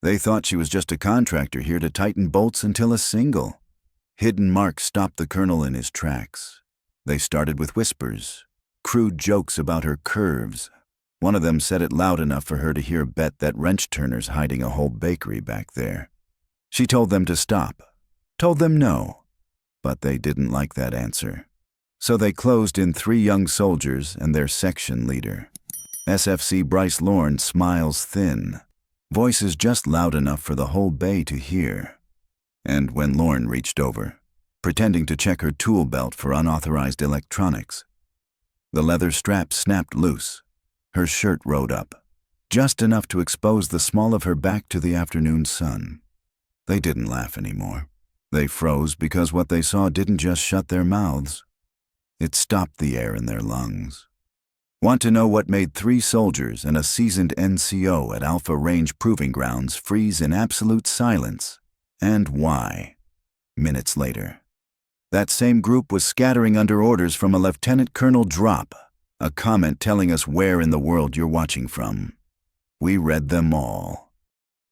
They thought she was just a contractor here to tighten bolts until a single. Hidden marks stopped the colonel in his tracks. They started with whispers, crude jokes about her curves. One of them said it loud enough for her to hear bet that wrench turner's hiding a whole bakery back there. She told them to stop, told them no, but they didn't like that answer. So they closed in 3 young soldiers and their section leader. SFC Bryce Lorne smiles thin, voices just loud enough for the whole bay to hear. And when Lorne reached over, pretending to check her tool belt for unauthorized electronics, the leather strap snapped loose. Her shirt rode up, just enough to expose the small of her back to the afternoon sun. They didn't laugh anymore. They froze because what they saw didn't just shut their mouths. It stopped the air in their lungs. Want to know what made 3 soldiers and a seasoned NCO at Alpha Range Proving Grounds freeze in absolute silence? And why? Minutes later, that same group was scattering under orders from a Lieutenant Colonel Drop, a comment telling us where in the world you're watching from. We read them all.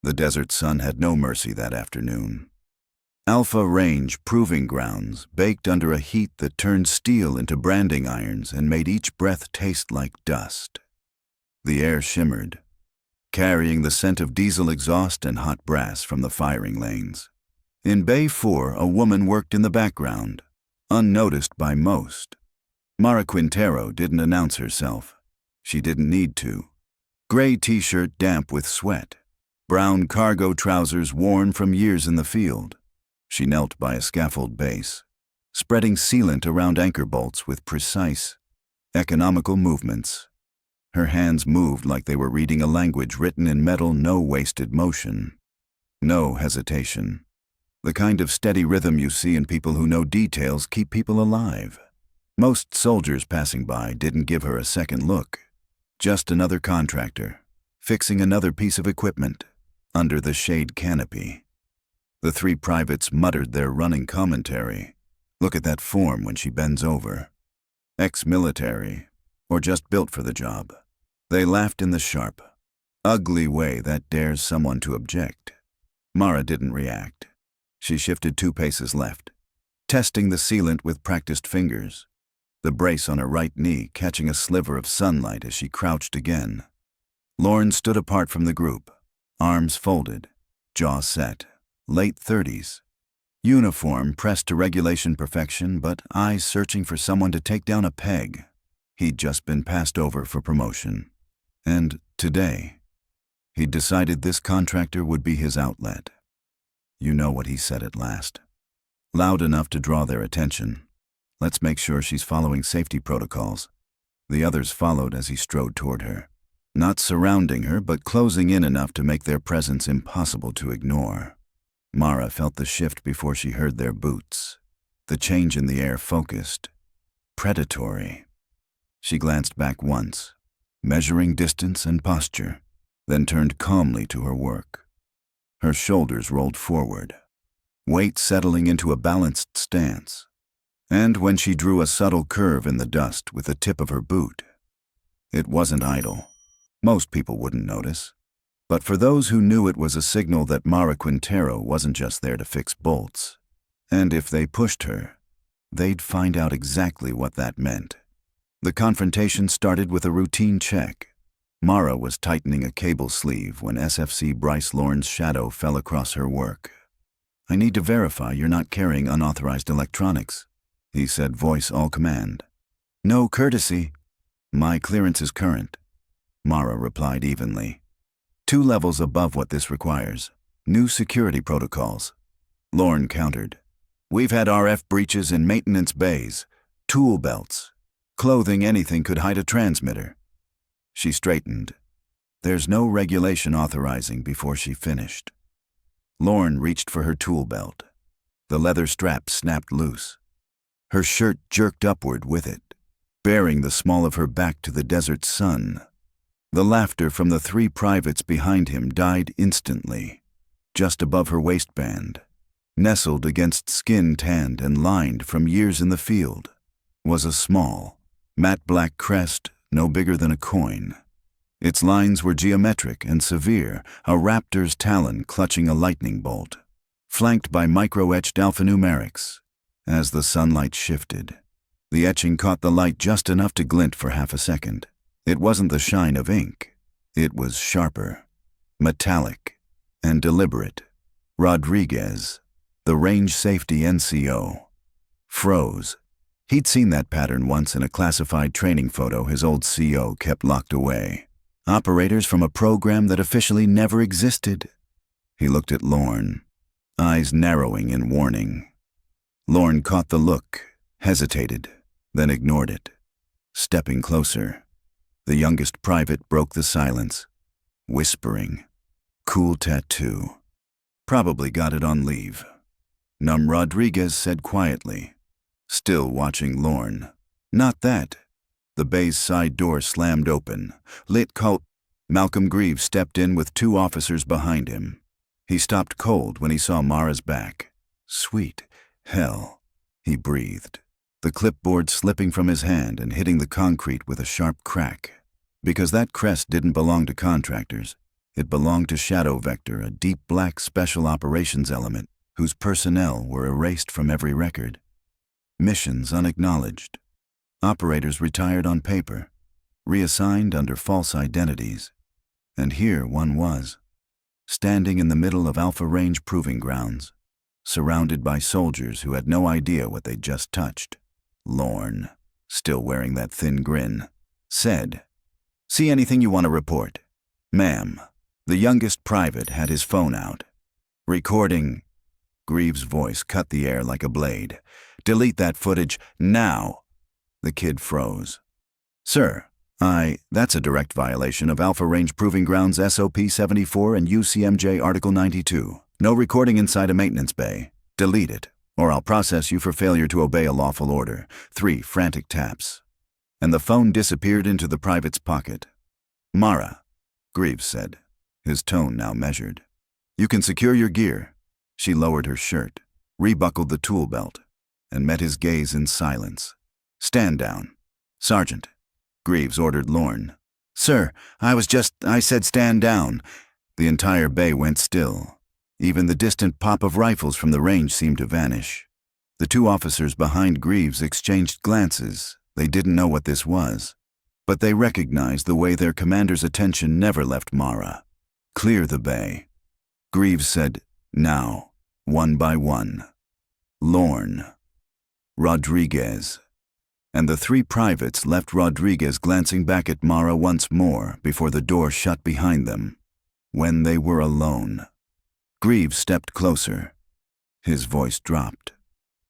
The desert sun had no mercy that afternoon. Alpha Range Proving Grounds baked under a heat that turned steel into branding irons and made each breath taste like dust. The air shimmered, carrying the scent of diesel exhaust and hot brass from the firing lanes. In Bay 4, a woman worked in the background, unnoticed by most. Mara Quintero didn't announce herself. She didn't need to. Gray t-shirt damp with sweat, brown cargo trousers worn from years in the field. She knelt by a scaffold base, spreading sealant around anchor bolts with precise, economical movements. Her hands moved like they were reading a language written in metal, no wasted motion, no hesitation. The kind of steady rhythm you see in people who know details keep people alive. Most soldiers passing by didn't give her a second look. Just another contractor, fixing another piece of equipment, under the shade canopy. The 3 privates muttered their running commentary. Look at that form when she bends over. Ex-military, or just built for the job. They laughed in the sharp, ugly way that dares someone to object. Mara didn't react. She shifted 2 paces left, testing the sealant with practiced fingers, the brace on her right knee catching a sliver of sunlight as she crouched again. Lorne stood apart from the group, arms folded, jaw set, late 30s. Uniform pressed to regulation perfection, but eyes searching for someone to take down a peg. He'd just been passed over for promotion. And today, he'd decided this contractor would be his outlet. You know what he said at last. Loud enough to draw their attention. Let's make sure she's following safety protocols. The others followed as he strode toward her, not surrounding her, but closing in enough to make their presence impossible to ignore. Mara felt the shift before she heard their boots. The change in the air focused, predatory. She glanced back once, measuring distance and posture, then turned calmly to her work. Her shoulders rolled forward, weight settling into a balanced stance. And when she drew a subtle curve in the dust with the tip of her boot, it wasn't idle. Most people wouldn't notice. But for those who knew, it was a signal that Mara Quintero wasn't just there to fix bolts. And if they pushed her, they'd find out exactly what that meant. The confrontation started with a routine check. Mara was tightening a cable sleeve when SFC Bryce Lorne's shadow fell across her work. "I need to verify you're not carrying unauthorized electronics," he said, voice all command. "No courtesy." "My clearance is current," Mara replied evenly. 2 levels above what this requires. New security protocols. Lorne countered. "We've had RF breaches in maintenance bays, tool belts, clothing, anything could hide a transmitter." She straightened. There's no regulation authorizing before she finished. Lorne reached for her tool belt. The leather strap snapped loose. Her shirt jerked upward with it, bearing the small of her back to the desert sun. The laughter from the 3 privates behind him died instantly. Just above her waistband, nestled against skin tanned and lined from years in the field, was a small, matte black crest no bigger than a coin. Its lines were geometric and severe, a raptor's talon clutching a lightning bolt, flanked by micro-etched alphanumerics. As the sunlight shifted, the etching caught the light just enough to glint for half a second. It wasn't the shine of ink. It was sharper, metallic, and deliberate. Rodriguez, the range safety NCO, froze. He'd seen that pattern once in a classified training photo his old CO kept locked away. Operators from a program that officially never existed. He looked at Lorne, eyes narrowing in warning. Lorne caught the look, hesitated, then ignored it. Stepping closer, the youngest private broke the silence, whispering, "Cool tattoo. Probably got it on leave." Rodriguez said quietly, still watching Lorne. "Not that." The bay's side door slammed open. Lit cold. Malcolm Greaves stepped in with 2 officers behind him. He stopped cold when he saw Mara's back. "Sweet hell," he breathed, the clipboard slipping from his hand and hitting the concrete with a sharp crack. Because that crest didn't belong to contractors. It belonged to Shadow Vector, a deep black special operations element whose personnel were erased from every record. Missions unacknowledged. Operators retired on paper, reassigned under false identities. And here one was, standing in the middle of Alpha Range proving grounds, surrounded by soldiers who had no idea what they'd just touched. Lorne, still wearing that thin grin, said, "See anything you want to report?" "Ma'am." The youngest private had his phone out. "Recording." Greaves' voice cut the air like a blade. "Delete that footage, now." The kid froze. "Sir, that's a direct violation of Alpha Range Proving Grounds SOP 74 and UCMJ Article 92. No recording inside a maintenance bay. Delete it, or I'll process you for failure to obey a lawful order." 3 frantic taps. And the phone disappeared into the private's pocket. "Mara," Greaves said, his tone now measured. "You can secure your gear." She lowered her shirt, rebuckled the tool belt, and met his gaze in silence. "Stand down." "Sergeant," Greaves ordered Lorne. "Sir, I said stand down." The entire bay went still. Even the distant pop of rifles from the range seemed to vanish. The 2 officers behind Greaves exchanged glances. They didn't know what this was, but they recognized the way their commander's attention never left Mara. "Clear the bay." Greaves said, "Now, one by one." Lorne, Rodriguez, and the 3 privates left Rodriguez glancing back at Mara once more before the door shut behind them. When they were alone, Greaves stepped closer. His voice dropped.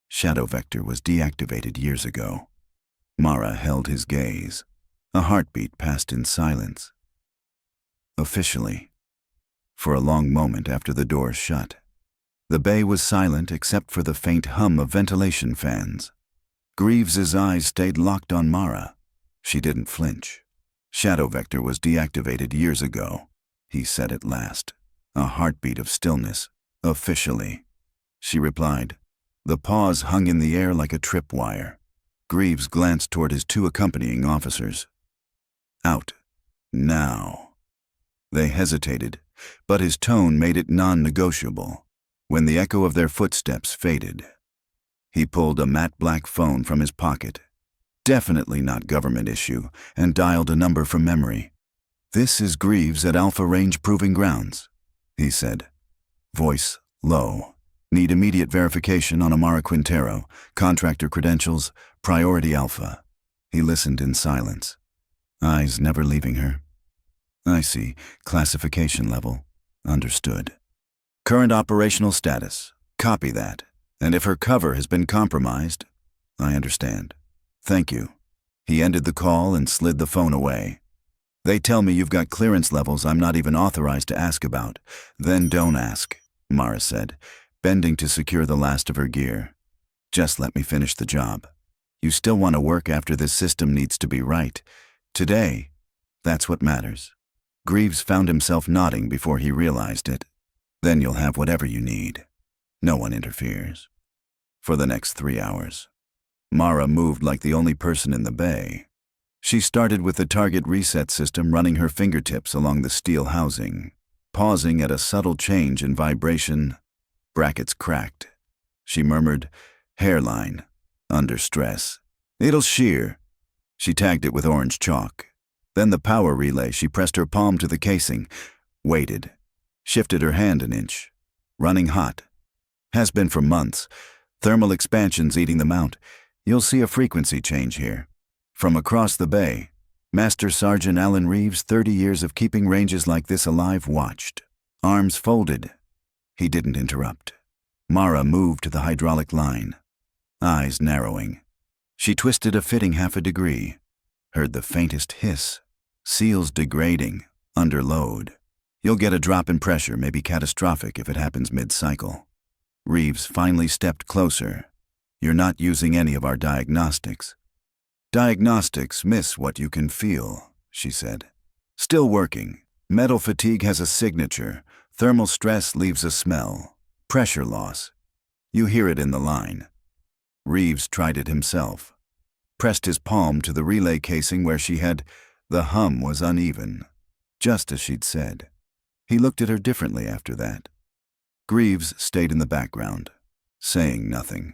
Shadow Vector was deactivated years ago. Mara held his gaze. A heartbeat passed in silence. Officially. For a long moment after the door shut, the bay was silent except for the faint hum of ventilation fans. Greaves's eyes stayed locked on Mara. She didn't flinch. "Shadow Vector was deactivated years ago," he said at last. A heartbeat of stillness. "Officially," she replied. The pause hung in the air like a tripwire. Greaves glanced toward his 2 accompanying officers. "Out. Now." They hesitated, but his tone made it non-negotiable. When the echo of their footsteps faded, he pulled a matte black phone from his pocket, definitely not government issue, and dialed a number from memory. "This is Greaves at Alpha Range Proving Grounds," he said, voice low. "Need immediate verification on Amara Quintero, contractor credentials, priority Alpha." He listened in silence, eyes never leaving her. "I see. Classification level. Understood. Current operational status. Copy that. And if her cover has been compromised, I understand. Thank you." He ended the call and slid the phone away. "They tell me you've got clearance levels I'm not even authorized to ask about." "Then don't ask," Mara said, bending to secure the last of her gear. "Just let me finish the job. You still want to work after this system needs to be right. Today, that's what matters." Greaves found himself nodding before he realized it. "Then you'll have whatever you need. No one interferes." For the next 3 hours, Mara moved like the only person in the bay. She started with the target reset system, running her fingertips along the steel housing, pausing at a subtle change in vibration. Brackets cracked. She murmured, "Hairline. Under stress. It'll shear." She tagged it with orange chalk. Then the power relay. She pressed her palm to the casing, waited, shifted her hand an inch. Running hot. Has been for months. Thermal expansion's eating them out. You'll see a frequency change here. From across the bay, Master Sergeant Alan Reeves, 30 years of keeping ranges like this alive, watched. Arms folded. He didn't interrupt. Mara moved to the hydraulic line, eyes narrowing. She twisted a fitting half a degree, heard the faintest hiss. Seals degrading, under load. You'll get a drop in pressure, may be catastrophic if it happens mid-cycle. Reeves finally stepped closer. You're not using any of our diagnostics. Diagnostics miss what you can feel, she said. Still working. Metal fatigue has a signature. Thermal stress leaves a smell. Pressure loss. You hear it in the line. Reeves tried it himself. Pressed his palm to the relay casing where she had. The hum was uneven, just as she'd said. He looked at her differently after that. Greaves stayed in the background, saying nothing.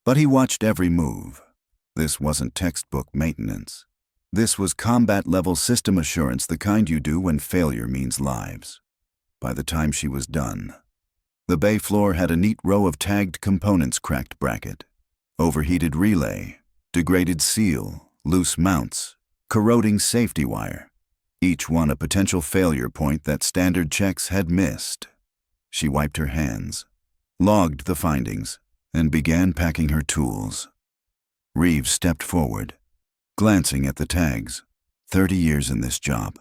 But he watched every move. This wasn't textbook maintenance. This was combat-level system assurance, the kind you do when failure means lives. By the time she was done, the bay floor had a neat row of tagged components: cracked bracket, overheated relay, degraded seal, loose mounts, corroding safety wire, each one a potential failure point that standard checks had missed. She wiped her hands, logged the findings, and began packing her tools. Reeves stepped forward, glancing at the tags. 30 years in this job,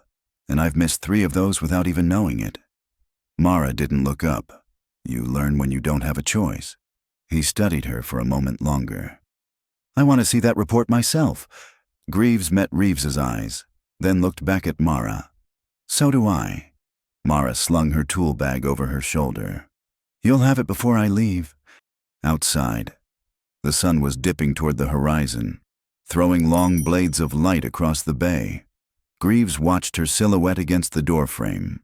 and I've missed 3 of those without even knowing it. Mara didn't look up. You learn when you don't have a choice. He studied her for a moment longer. I want to see that report myself. Greaves met Reeves's eyes, then looked back at Mara. So do I. Mara slung her tool bag over her shoulder. You'll have it before I leave. Outside, the sun was dipping toward the horizon, throwing long blades of light across the bay. Greaves watched her silhouette against the doorframe,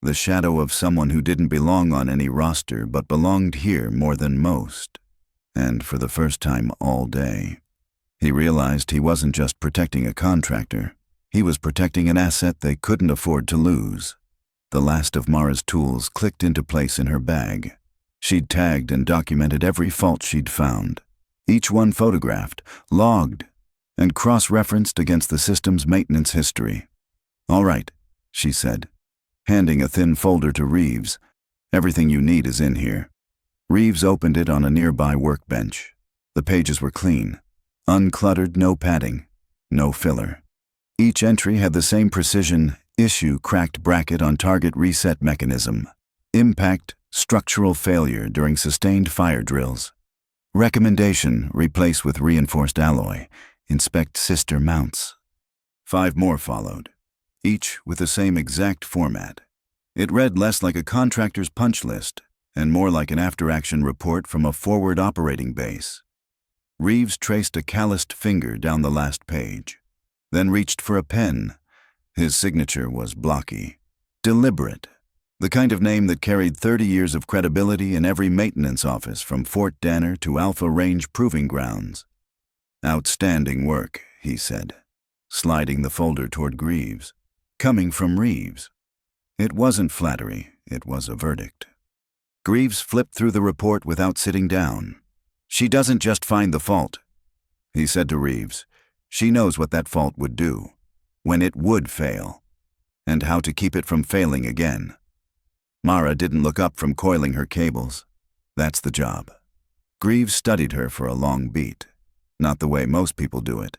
the shadow of someone who didn't belong on any roster but belonged here more than most. And for the first time all day, he realized he wasn't just protecting a contractor. He was protecting an asset they couldn't afford to lose. The last of Mara's tools clicked into place in her bag. She'd tagged and documented every fault she'd found, each one photographed, logged, and cross-referenced against the system's maintenance history. All right, she said, handing a thin folder to Reeves. Everything you need is in here. Reeves opened it on a nearby workbench. The pages were clean, uncluttered, no padding, no filler. Each entry had the same precision: issue cracked bracket on target reset mechanism. Impact structural failure during sustained fire drills. Recommendation: replace with reinforced alloy. Inspect sister mounts. 5 more followed, each with the same exact format. It read less like a contractor's punch list and more like an after-action report from a forward operating base. Reeves traced a calloused finger down the last page, then reached for a pen. His signature was blocky, deliberate, the kind of name that carried 30 years of credibility in every maintenance office from Fort Danner to Alpha Range Proving Grounds. Outstanding work, he said, sliding the folder toward Greaves. Coming from Reeves. It wasn't flattery, it was a verdict. Greaves flipped through the report without sitting down. She doesn't just find the fault, he said to Reeves. She knows what that fault would do, when it would fail, and how to keep it from failing again. Mara didn't look up from coiling her cables. That's the job. Greaves studied her for a long beat, not the way most people do it.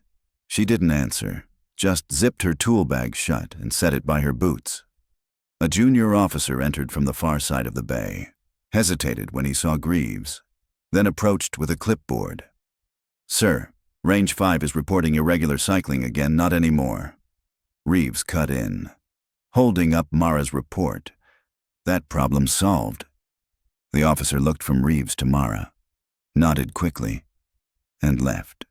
She didn't answer, just zipped her tool bag shut and set it by her boots. A junior officer entered from the far side of the bay, hesitated when he saw Greaves, then approached with a clipboard. Sir, Range 5 is reporting irregular cycling again, not anymore. Reeves cut in, holding up Mara's report. That problem solved. The officer looked from Reeves to Mara, nodded quickly, and left.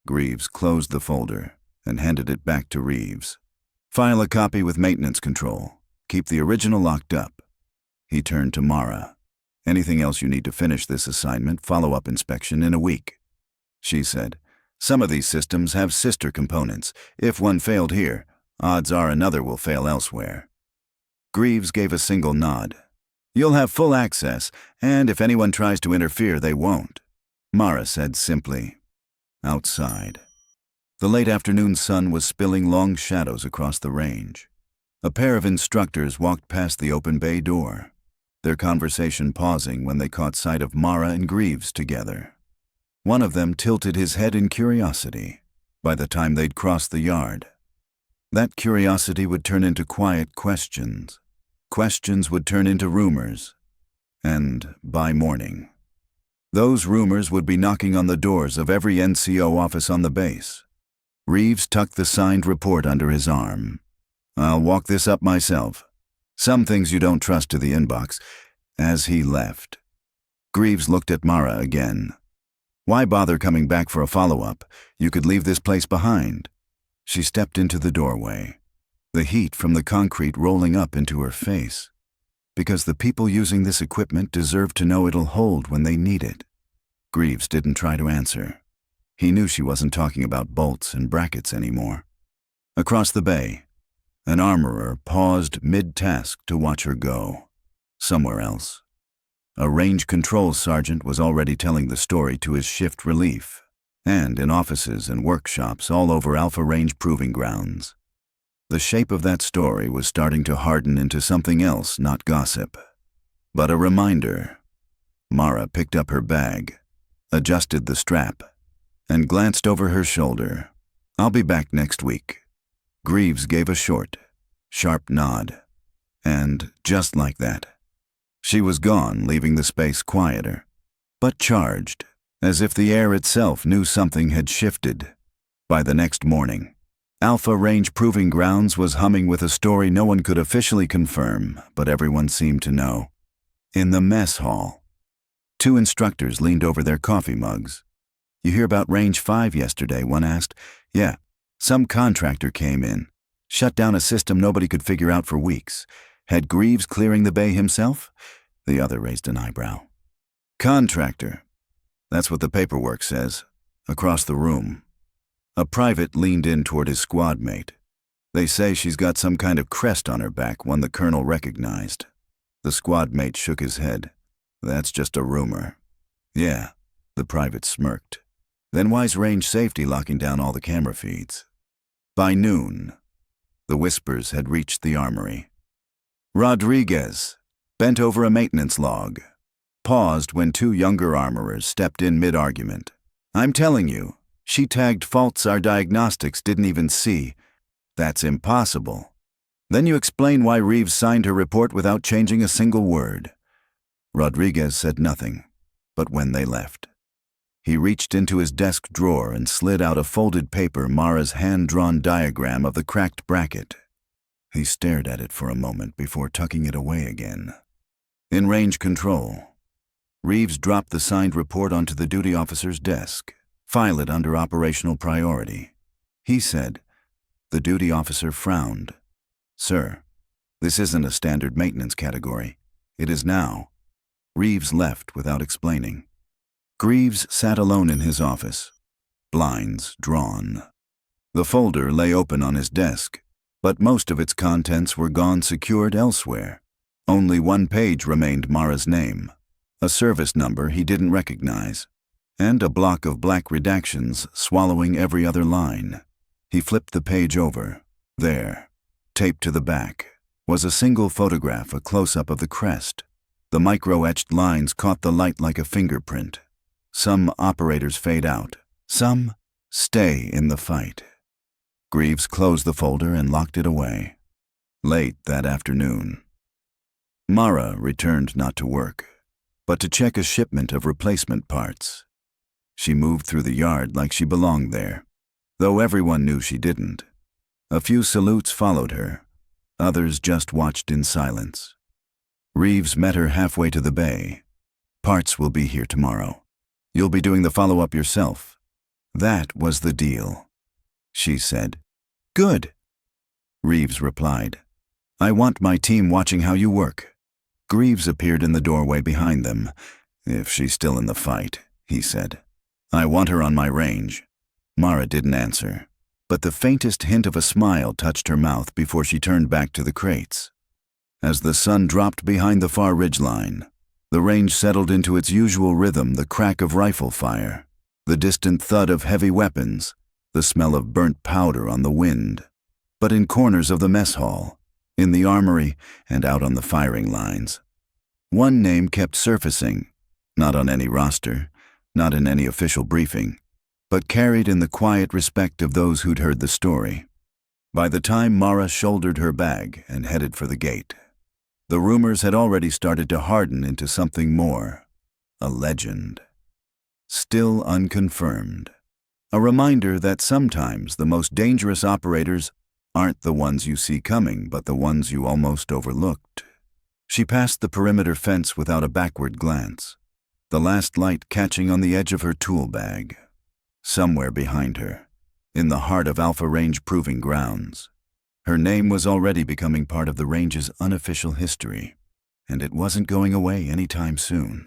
Greaves closed the folder, and handed it back to Reeves. "File a copy with maintenance control. Keep the original locked up." He turned to Mara. "Anything else you need to finish this assignment, follow-up inspection in a week," she said. "Some of these systems have sister components. If one failed here, odds are another will fail elsewhere." Greaves gave a single nod. "You'll have full access, and if anyone tries to interfere, they won't," Mara said simply. Outside, the late afternoon sun was spilling long shadows across the range. A pair of instructors walked past the open bay door, their conversation pausing when they caught sight of Mara and Greaves together. One of them tilted his head in curiosity. By the time they'd crossed the yard, that curiosity would turn into quiet questions. Questions would turn into rumors. And by morning, those rumors would be knocking on the doors of every NCO office on the base. Reeves tucked the signed report under his arm. "I'll walk this up myself. Some things you don't trust to the inbox." As he left, Greaves looked at Mara again. "Why bother coming back for a follow-up? You could leave this place behind." She stepped into the doorway, the heat from the concrete rolling up into her face. "Because the people using this equipment deserve to know it'll hold when they need it." Greaves didn't try to answer. He knew she wasn't talking about bolts and brackets anymore. Across the bay, an armorer paused mid-task to watch her go. Somewhere else, a range control sergeant was already telling the story to his shift relief, and in offices and workshops all over Alpha Range Proving Grounds. The shape of that story was starting to harden into something else, not gossip, but a reminder. Mara picked up her bag, adjusted the strap, and glanced over her shoulder. "I'll be back next week." Greaves gave a short, sharp nod, and just like that, she was gone, leaving the space quieter, but charged, as if the air itself knew something had shifted. By the next morning, Alpha Range Proving Grounds was humming with a story no one could officially confirm, but everyone seemed to know. In the mess hall, two instructors leaned over their coffee mugs. "You hear about Range 5 yesterday?" one asked. "Yeah, some contractor came in, shut down a system nobody could figure out for weeks. Had Greaves clearing the bay himself?" The other raised an eyebrow. "Contractor. That's what the paperwork says." Across the room, a private leaned in toward his squad mate. "They say she's got some kind of crest on her back, one the colonel recognized." The squad mate shook his head. "That's just a rumor." "Yeah," the private smirked. "Then why's Range Safety locking down all the camera feeds?" By noon, the whispers had reached the armory. Rodriguez, bent over a maintenance log, paused when two younger armorers stepped in mid-argument. "I'm telling you, she tagged faults our diagnostics didn't even see. That's impossible." "Then you explain why Reeves signed her report without changing a single word." Rodriguez said nothing, but when they left, he reached into his desk drawer and slid out a folded paper, Mara's hand-drawn diagram of the cracked bracket. He stared at it for a moment before tucking it away again. In range control, Reeves dropped the signed report onto the duty officer's desk. "File it under operational priority," he said. The duty officer frowned. "Sir, this isn't a standard maintenance category." "It is now." Reeves left without explaining. Greaves sat alone in his office, blinds drawn. The folder lay open on his desk, but most of its contents were gone secured elsewhere. Only one page remained Mara's name, a service number he didn't recognize, and a block of black redactions swallowing every other line. He flipped the page over. There, taped to the back, was a single photograph, a close-up of the crest. The micro-etched lines caught the light like a fingerprint. Some operators fade out, some stay in the fight. Greaves closed the folder and locked it away. Late that afternoon, Mara returned not to work, but to check a shipment of replacement parts. She moved through the yard like she belonged there, though everyone knew she didn't. A few salutes followed her, others just watched in silence. Reeves met her halfway to the bay. "Parts will be here tomorrow. You'll be doing the follow-up yourself." That was the deal. she said. Good, Reeves replied. I want my team watching how you work. Greaves appeared in the doorway behind them. If she's still in the fight, he said. I want her on my range. Mara didn't answer, but the faintest hint of a smile touched her mouth before she turned back to the crates. As the sun dropped behind the far ridgeline, the range settled into its usual rhythm, the crack of rifle fire, the distant thud of heavy weapons, the smell of burnt powder on the wind. But in corners of the mess hall, in the armory, and out on the firing lines, one name kept surfacing, not on any roster, not in any official briefing, but carried in the quiet respect of those who'd heard the story. By the time Mara shouldered her bag and headed for the gate, the rumors had already started to harden into something more, a legend. Still unconfirmed. A reminder that sometimes the most dangerous operators aren't the ones you see coming, but the ones you almost overlooked. She passed the perimeter fence without a backward glance, the last light catching on the edge of her tool bag. Somewhere behind her, in the heart of Alpha Range Proving Grounds, her name was already becoming part of the range's unofficial history, and it wasn't going away anytime soon.